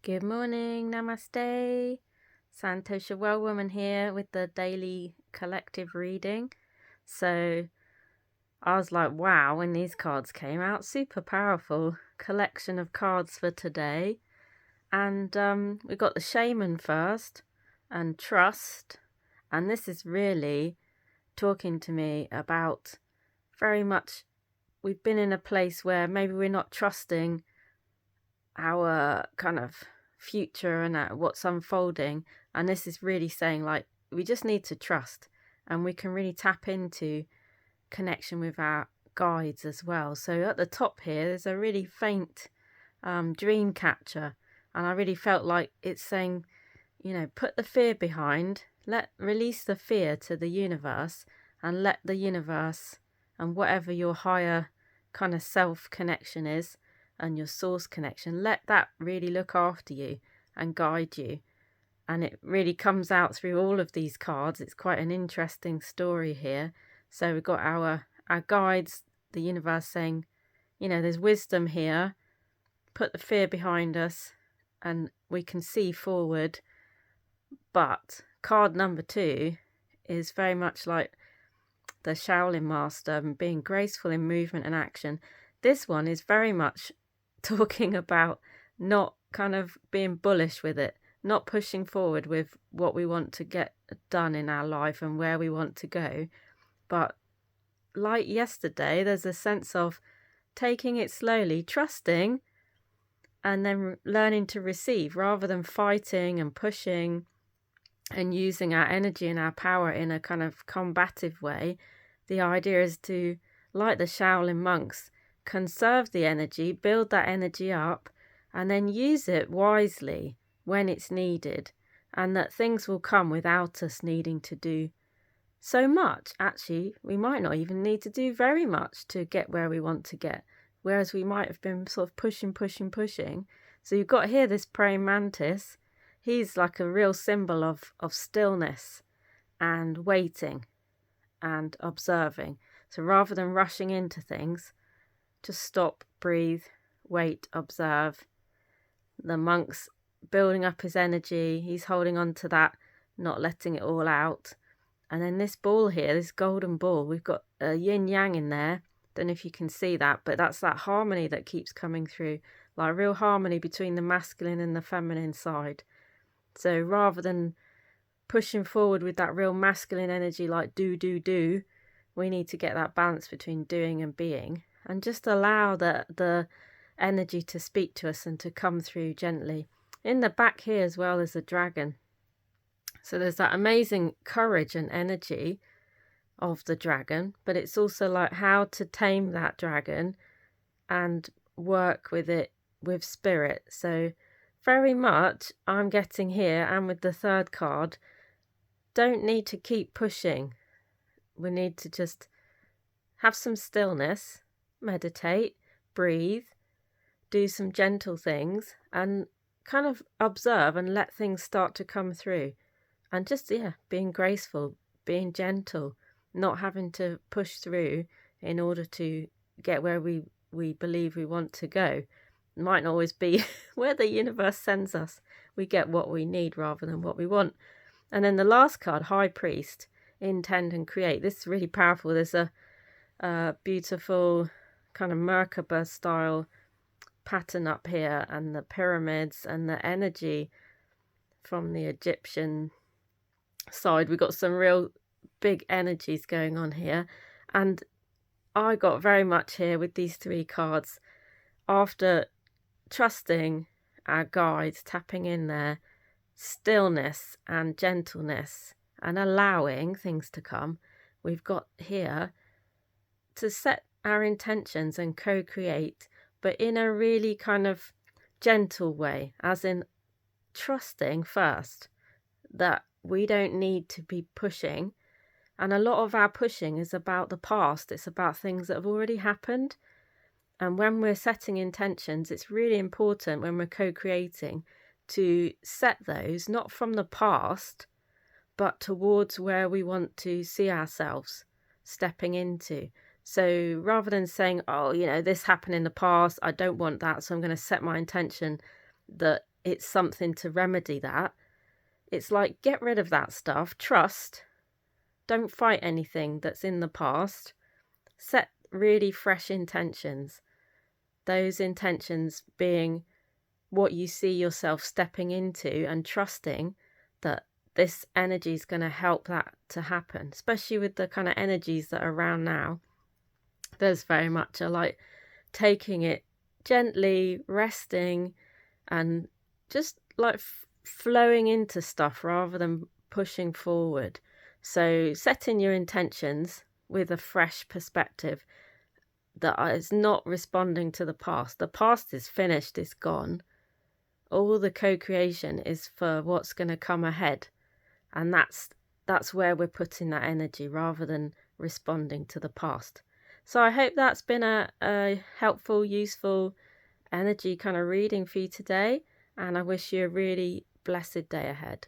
Good morning, namaste. Santosha Well Woman here with the daily collective reading. So I was like, wow, when these cards came out, super powerful collection of cards for today. And we got the Shaman first and Trust. And this is really talking to me about very much we've been in a place where maybe we're not trusting our kind of future and what's unfolding, and this is really saying like we just need to trust, and we can really tap into connection with our guides as well. So at the top here there's a really faint dream catcher, and I really felt like it's saying, put the fear behind, release the fear to the universe, and let the universe and whatever your higher kind of self connection is and your source connection, let that really look after you and guide you. And it really comes out through all of these cards. It's quite an interesting story here. So we've got our guides, the universe saying, there's wisdom here, put the fear behind us and we can see forward. But card number 2 is very much like the Shaolin master, being graceful in movement and action. This one is very much talking about not kind of being bullish with it, not pushing forward with what we want to get done in our life and where we want to go. But like yesterday, there's a sense of taking it slowly, trusting, and then learning to receive rather than fighting and pushing and using our energy and our power in a kind of combative way. The idea is to, like the Shaolin monks, conserve the energy, build that energy up, and then use it wisely when it's needed, and that things will come without us needing to do so much. Actually, we might not even need to do very much to get where we want to get, whereas we might have been sort of pushing. So you've got here this praying mantis. He's like a real symbol of stillness and waiting and observing. So rather than rushing into things, just stop, breathe, wait, observe. The monk's building up his energy. He's holding on to that, not letting it all out. And then this ball here, this golden ball, we've got a yin yang in there. Don't know if you can see that, but that's that harmony that keeps coming through, like real harmony between the masculine and the feminine side. So rather than pushing forward with that real masculine energy, like do, we need to get that balance between doing and being, and just allow the energy to speak to us and to come through gently. In the back here as well is a dragon. So there's that amazing courage and energy of the dragon, but it's also like how to tame that dragon and work with it with spirit. So very much I'm getting here, and with the third card, don't need to keep pushing. We need to just have some stillness, meditate, breathe, do some gentle things, and kind of observe and let things start to come through. And just, being graceful, being gentle, not having to push through in order to get where we believe we want to go. It might not always be where the universe sends us. We get what we need rather than what we want. And then the last card, High Priest, intend and create. This is really powerful. There's a beautiful kind of Merkaba style pattern up here, and the pyramids and the energy from the Egyptian side. We've got some real big energies going on here, and I got very much here with these 3 cards. After trusting our guides, tapping in there, stillness and gentleness, and allowing things to come, we've got here to set our intentions and co-create, but in a really kind of gentle way, as in trusting first that we don't need to be pushing. And a lot of our pushing is about the past. It's about things that have already happened. And when we're setting intentions, it's really important when we're co-creating to set those not from the past, but towards where we want to see ourselves stepping into. So rather than saying, this happened in the past, I don't want that, so I'm going to set my intention that it's something to remedy that. It's like, get rid of that stuff, trust, don't fight anything that's in the past, set really fresh intentions. Those intentions being what you see yourself stepping into and trusting that this energy is going to help that to happen, especially with the kind of energies that are around now. There's very much a like taking it gently, resting, and just like flowing into stuff rather than pushing forward. So setting your intentions with a fresh perspective that is not responding to the past. The past is finished, it's gone. All the co-creation is for what's going to come ahead. And that's where we're putting that energy rather than responding to the past. So I hope that's been a helpful, useful energy kind of reading for you today. And I wish you a really blessed day ahead.